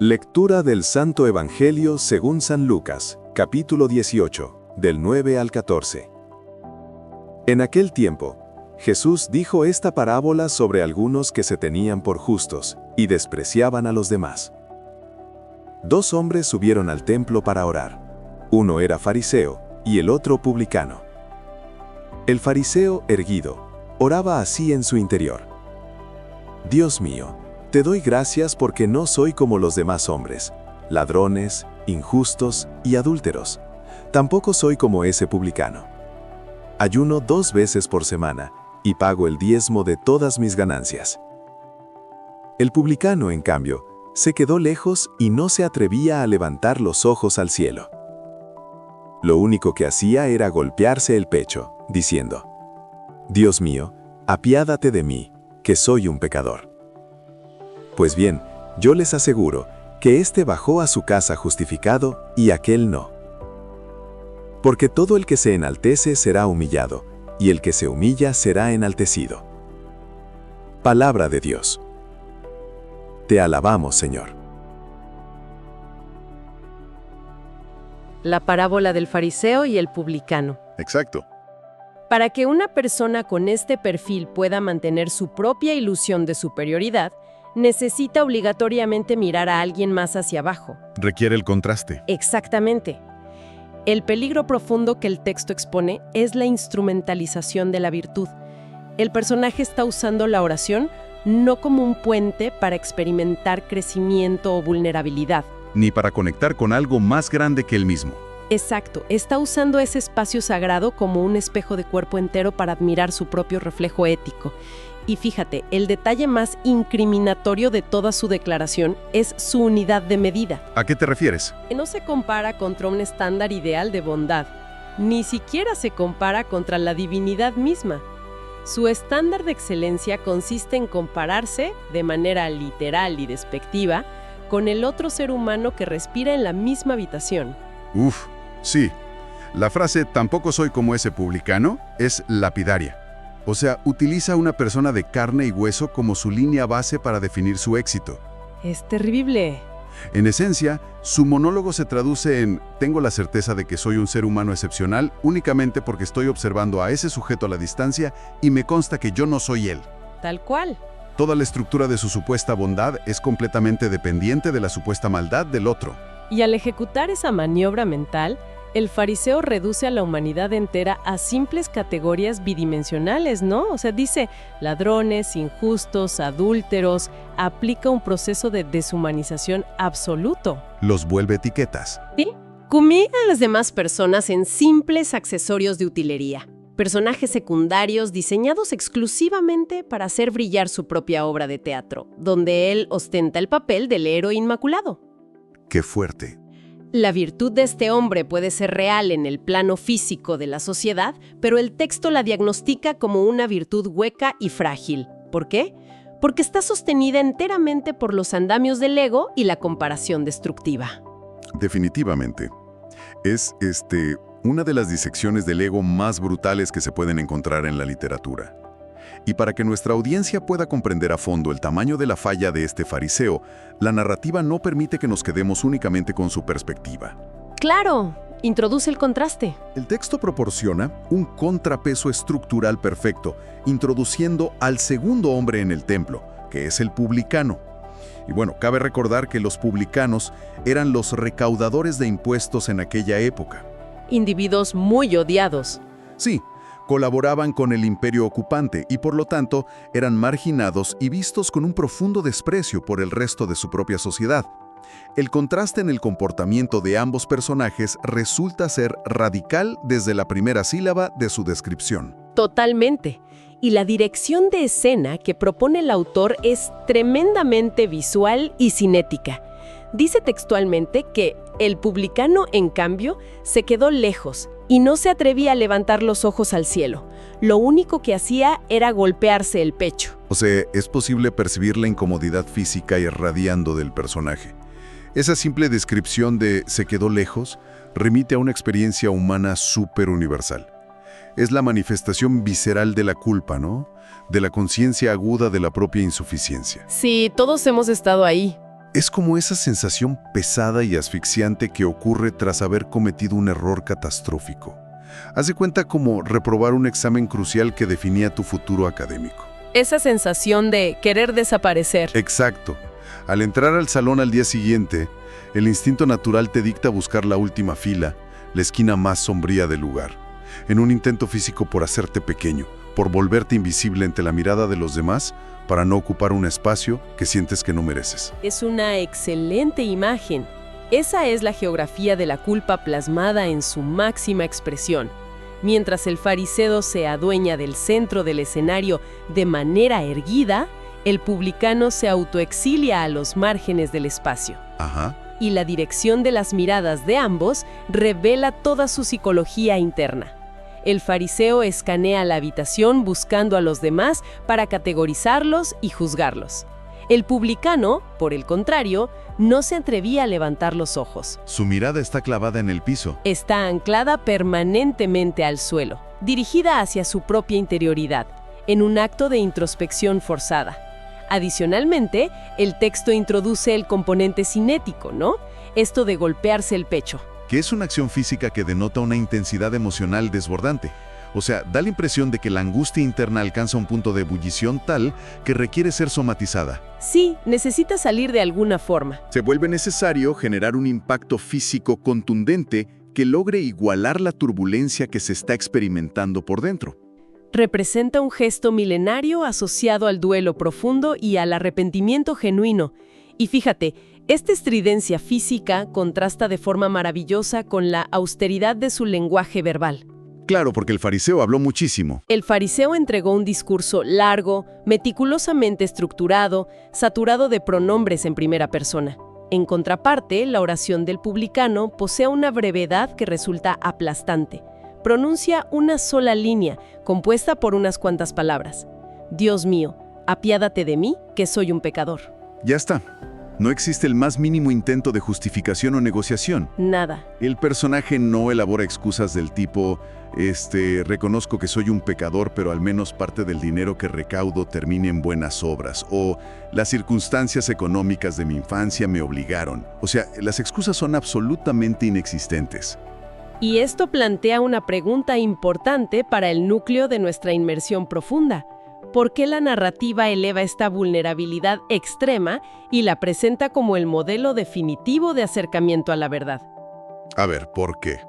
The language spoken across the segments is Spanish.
Lectura del Santo Evangelio según San Lucas, capítulo 18, del 9 al 14. En aquel tiempo, Jesús dijo esta parábola sobre algunos que se tenían por justos y despreciaban a los demás. Dos hombres subieron al templo para orar. Uno era fariseo y el otro publicano. El fariseo, erguido, oraba así en su interior: Dios mío, te doy gracias porque no soy como los demás hombres, ladrones, injustos y adúlteros. Tampoco soy como ese publicano. Ayuno 2 veces por semana y pago el diezmo de todas mis ganancias. El publicano, en cambio, se quedó lejos y no se atrevía a levantar los ojos al cielo. Lo único que hacía era golpearse el pecho, diciendo: Dios mío, apiádate de mí, que soy un pecador. Pues bien, yo les aseguro que éste bajó a su casa justificado y aquel no. Porque todo el que se enaltece será humillado, y el que se humilla será enaltecido. Palabra de Dios. Te alabamos, Señor. La parábola del fariseo y el publicano. Exacto. Para que una persona con este perfil pueda mantener su propia ilusión de superioridad, necesita obligatoriamente mirar a alguien más hacia abajo. Requiere el contraste. Exactamente. El peligro profundo que el texto expone es la instrumentalización de la virtud. El personaje está usando la oración no como un puente para experimentar crecimiento o vulnerabilidad. Ni para conectar con algo más grande que él mismo. Exacto, está usando ese espacio sagrado como un espejo de cuerpo entero para admirar su propio reflejo ético. Y fíjate, el detalle más incriminatorio de toda su declaración es su unidad de medida. ¿A qué te refieres? Que no se compara contra un estándar ideal de bondad, ni siquiera se compara contra la divinidad misma. Su estándar de excelencia consiste en compararse, de manera literal y despectiva, con el otro ser humano que respira en la misma habitación. Uf, sí. La frase "tampoco soy como ese publicano" es lapidaria. O sea, utiliza a una persona de carne y hueso como su línea base para definir su éxito. Es terrible. En esencia, su monólogo se traduce en: tengo la certeza de que soy un ser humano excepcional únicamente porque estoy observando a ese sujeto a la distancia y me consta que yo no soy él. Tal cual. Toda la estructura de su supuesta bondad es completamente dependiente de la supuesta maldad del otro. Y al ejecutar esa maniobra mental, el fariseo reduce a la humanidad entera a simples categorías bidimensionales, ¿no? O sea, dice ladrones, injustos, adúlteros, aplica un proceso de deshumanización absoluto. Los vuelve etiquetas. ¿Sí? Convierte a las demás personas en simples accesorios de utilería, personajes secundarios diseñados exclusivamente para hacer brillar su propia obra de teatro, donde él ostenta el papel del héroe inmaculado. ¡Qué fuerte! La virtud de este hombre puede ser real en el plano físico de la sociedad, pero el texto la diagnostica como una virtud hueca y frágil. ¿Por qué? Porque está sostenida enteramente por los andamios del ego y la comparación destructiva. Definitivamente. Es, una de las disecciones del ego más brutales que se pueden encontrar en la literatura. Y para que nuestra audiencia pueda comprender a fondo el tamaño de la falla de este fariseo, la narrativa no permite que nos quedemos únicamente con su perspectiva. ¡Claro! Introduce el contraste. El texto proporciona un contrapeso estructural perfecto, introduciendo al segundo hombre en el templo, que es el publicano. Y bueno, cabe recordar que los publicanos eran los recaudadores de impuestos en aquella época. Individuos muy odiados. Sí, colaboraban con el imperio ocupante y por lo tanto eran marginados y vistos con un profundo desprecio por el resto de su propia sociedad. El contraste en el comportamiento de ambos personajes resulta ser radical desde la primera sílaba de su descripción. Totalmente. Y la dirección de escena que propone el autor es tremendamente visual y cinética. Dice textualmente que el publicano, en cambio, se quedó lejos y no se atrevía a levantar los ojos al cielo. Lo único que hacía era golpearse el pecho. O sea, es posible percibir la incomodidad física irradiando del personaje. Esa simple descripción de "se quedó lejos" remite a una experiencia humana súper universal. Es la manifestación visceral de la culpa, ¿no? De la conciencia aguda de la propia insuficiencia. Sí, todos hemos estado ahí. Es como esa sensación pesada y asfixiante que ocurre tras haber cometido un error catastrófico. Haz de cuenta como reprobar un examen crucial que definía tu futuro académico. Esa sensación de querer desaparecer. Exacto. Al entrar al salón al día siguiente, el instinto natural te dicta buscar la última fila, la esquina más sombría del lugar, en un intento físico por hacerte pequeño, por volverte invisible ante la mirada de los demás, para no ocupar un espacio que sientes que no mereces. Es una excelente imagen. Esa es la geografía de la culpa plasmada en su máxima expresión. Mientras el fariseo se adueña del centro del escenario de manera erguida, el publicano se autoexilia a los márgenes del espacio. Ajá. Y la dirección de las miradas de ambos revela toda su psicología interna. El fariseo escanea la habitación buscando a los demás para categorizarlos y juzgarlos. El publicano, por el contrario, no se atrevía a levantar los ojos. Su mirada está clavada en el piso. Está anclada permanentemente al suelo, dirigida hacia su propia interioridad, en un acto de introspección forzada. Adicionalmente, el texto introduce el componente cinético, ¿no? Esto de golpearse el pecho. Que es una acción física que denota una intensidad emocional desbordante. O sea, da la impresión de que la angustia interna alcanza un punto de ebullición tal que requiere ser somatizada. Sí, necesita salir de alguna forma. Se vuelve necesario generar un impacto físico contundente que logre igualar la turbulencia que se está experimentando por dentro. Representa un gesto milenario asociado al duelo profundo y al arrepentimiento genuino. Y fíjate, esta estridencia física contrasta de forma maravillosa con la austeridad de su lenguaje verbal. Claro, porque el fariseo habló muchísimo. El fariseo entregó un discurso largo, meticulosamente estructurado, saturado de pronombres en primera persona. En contraparte, la oración del publicano posee una brevedad que resulta aplastante. Pronuncia una sola línea, compuesta por unas cuantas palabras. Dios mío, apiádate de mí, que soy un pecador. Ya está. No existe el más mínimo intento de justificación o negociación. Nada. El personaje no elabora excusas del tipo, reconozco que soy un pecador, pero al menos parte del dinero que recaudo termine en buenas obras, o las circunstancias económicas de mi infancia me obligaron. O sea, las excusas son absolutamente inexistentes. Y esto plantea una pregunta importante para el núcleo de nuestra inmersión profunda. ¿Por qué la narrativa eleva esta vulnerabilidad extrema y la presenta como el modelo definitivo de acercamiento a la verdad? A ver, ¿por qué?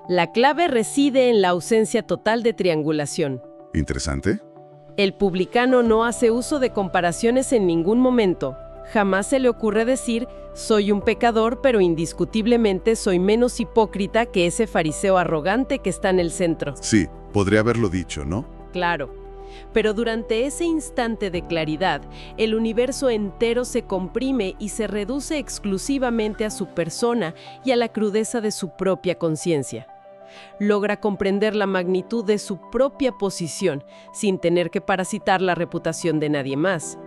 La clave reside en la ausencia total de triangulación. ¿Interesante? El publicano no hace uso de comparaciones en ningún momento. Jamás se le ocurre decir, soy un pecador, pero indiscutiblemente soy menos hipócrita que ese fariseo arrogante que está en el centro. Sí, podría haberlo dicho, ¿no? Claro. Pero durante ese instante de claridad, el universo entero se comprime y se reduce exclusivamente a su persona y a la crudeza de su propia conciencia. Logra comprender la magnitud de su propia posición, sin tener que parasitar la reputación de nadie más.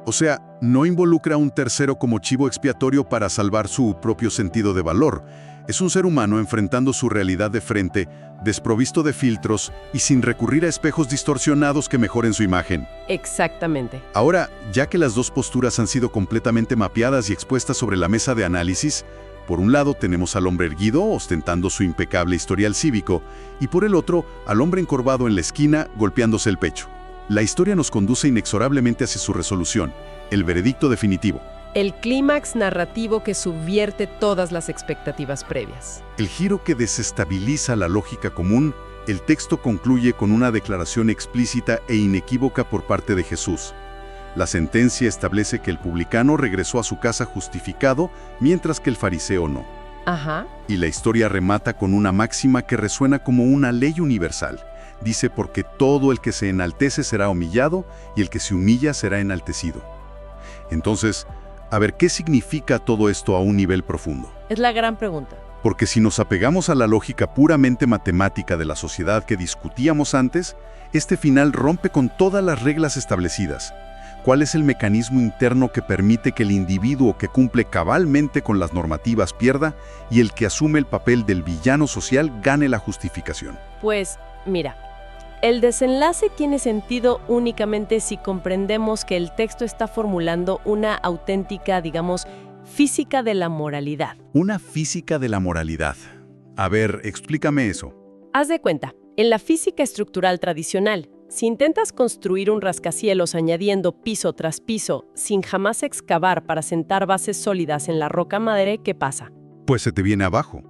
O sea, no involucra a un tercero como chivo expiatorio para salvar su propio sentido de valor. Es un ser humano enfrentando su realidad de frente, desprovisto de filtros y sin recurrir a espejos distorsionados que mejoren su imagen. Exactamente. Ahora, ya que las dos posturas han sido completamente mapeadas y expuestas sobre la mesa de análisis, por un lado tenemos al hombre erguido, ostentando su impecable historial cívico, y por el otro, al hombre encorvado en la esquina, golpeándose el pecho. La historia nos conduce inexorablemente hacia su resolución, el veredicto definitivo. El clímax narrativo que subvierte todas las expectativas previas. El giro que desestabiliza la lógica común, el texto concluye con una declaración explícita e inequívoca por parte de Jesús. La sentencia establece que el publicano regresó a su casa justificado, mientras que el fariseo no. Ajá. Y la historia remata con una máxima que resuena como una ley universal. Dice, porque todo el que se enaltece será humillado, y el que se humilla será enaltecido. Entonces, a ver, ¿qué significa todo esto a un nivel profundo? Es la gran pregunta. Porque si nos apegamos a la lógica puramente matemática de la sociedad que discutíamos antes, este final rompe con todas las reglas establecidas. ¿Cuál es el mecanismo interno que permite que el individuo que cumple cabalmente con las normativas pierda y el que asume el papel del villano social gane la justificación? Pues, mira, el desenlace tiene sentido únicamente si comprendemos que el texto está formulando una auténtica, digamos, física de la moralidad. Una física de la moralidad. A ver, explícame eso. Haz de cuenta, en la física estructural tradicional, si intentas construir un rascacielos añadiendo piso tras piso sin jamás excavar para sentar bases sólidas en la roca madre, ¿qué pasa? Pues se te viene abajo.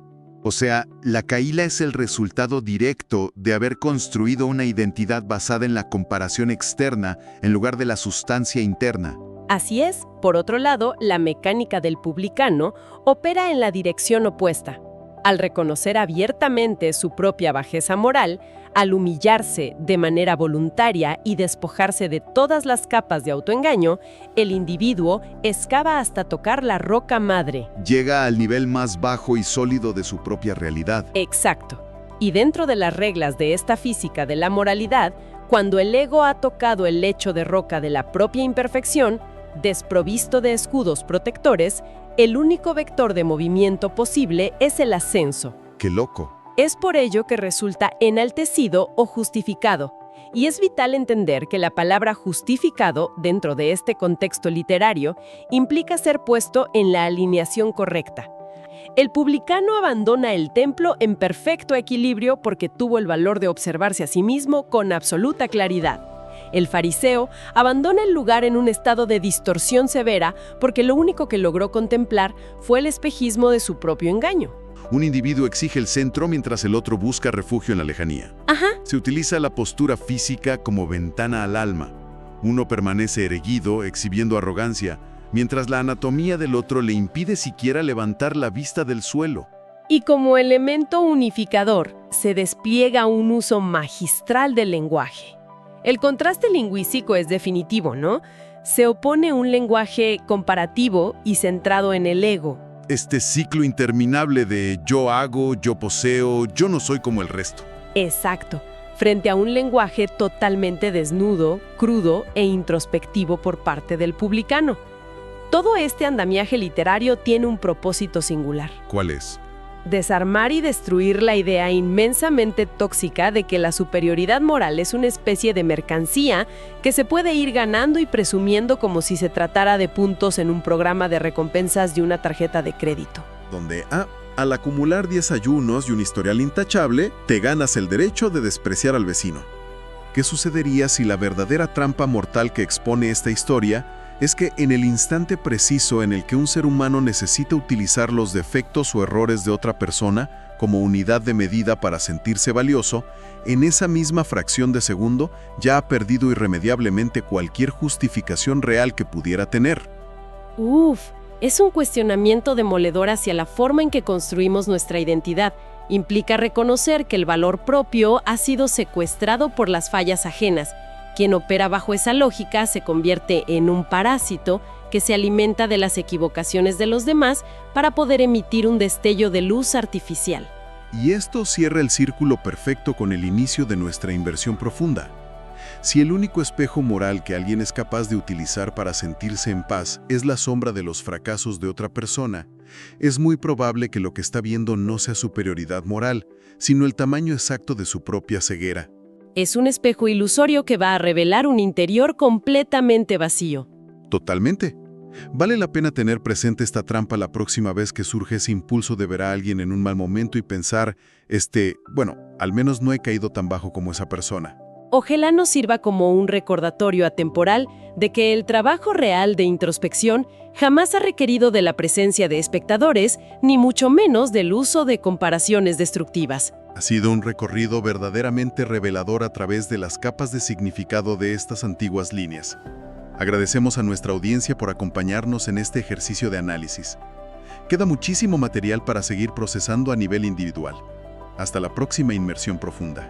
O sea, la caída es el resultado directo de haber construido una identidad basada en la comparación externa en lugar de la sustancia interna. Así es, por otro lado, la mecánica del publicano opera en la dirección opuesta. Al reconocer abiertamente su propia bajeza moral, al humillarse de manera voluntaria y despojarse de todas las capas de autoengaño, el individuo excava hasta tocar la roca madre. Llega al nivel más bajo y sólido de su propia realidad. Exacto. Y dentro de las reglas de esta física de la moralidad, cuando el ego ha tocado el lecho de roca de la propia imperfección, desprovisto de escudos protectores, el único vector de movimiento posible es el ascenso. ¡Qué loco! Es por ello que resulta enaltecido o justificado. Y es vital entender que la palabra justificado, dentro de este contexto literario, implica ser puesto en la alineación correcta. El publicano abandona el templo en perfecto equilibrio porque tuvo el valor de observarse a sí mismo con absoluta claridad. El fariseo abandona el lugar en un estado de distorsión severa porque lo único que logró contemplar fue el espejismo de su propio engaño. Un individuo exige el centro mientras el otro busca refugio en la lejanía. Ajá. Se utiliza la postura física como ventana al alma. Uno permanece erguido, exhibiendo arrogancia, mientras la anatomía del otro le impide siquiera levantar la vista del suelo. Y como elemento unificador, se despliega un uso magistral del lenguaje. El contraste lingüístico es definitivo, ¿no? Se opone un lenguaje comparativo y centrado en el ego. Este ciclo interminable de yo hago, yo poseo, yo no soy como el resto. Exacto, frente a un lenguaje totalmente desnudo, crudo e introspectivo por parte del publicano. Todo este andamiaje literario tiene un propósito singular. ¿Cuál es? Desarmar y destruir la idea inmensamente tóxica de que la superioridad moral es una especie de mercancía que se puede ir ganando y presumiendo como si se tratara de puntos en un programa de recompensas de una tarjeta de crédito. Donde al acumular 10 ayunos y un historial intachable, te ganas el derecho de despreciar al vecino. ¿Qué sucedería si la verdadera trampa mortal que expone esta historia es que en el instante preciso en el que un ser humano necesita utilizar los defectos o errores de otra persona como unidad de medida para sentirse valioso, en esa misma fracción de segundo ya ha perdido irremediablemente cualquier justificación real que pudiera tener? Es un cuestionamiento demoledor hacia la forma en que construimos nuestra identidad. Implica reconocer que el valor propio ha sido secuestrado por las fallas ajenas. Quien opera bajo esa lógica se convierte en un parásito que se alimenta de las equivocaciones de los demás para poder emitir un destello de luz artificial. Y esto cierra el círculo perfecto con el inicio de nuestra inversión profunda. Si el único espejo moral que alguien es capaz de utilizar para sentirse en paz es la sombra de los fracasos de otra persona, es muy probable que lo que está viendo no sea superioridad moral, sino el tamaño exacto de su propia ceguera. Es un espejo ilusorio que va a revelar un interior completamente vacío. Totalmente. Vale la pena tener presente esta trampa la próxima vez que surge ese impulso de ver a alguien en un mal momento y pensar, al menos no he caído tan bajo como esa persona. Ojalá nos sirva como un recordatorio atemporal de que el trabajo real de introspección jamás ha requerido de la presencia de espectadores, ni mucho menos del uso de comparaciones destructivas. Ha sido un recorrido verdaderamente revelador a través de las capas de significado de estas antiguas líneas. Agradecemos a nuestra audiencia por acompañarnos en este ejercicio de análisis. Queda muchísimo material para seguir procesando a nivel individual. Hasta la próxima inmersión profunda.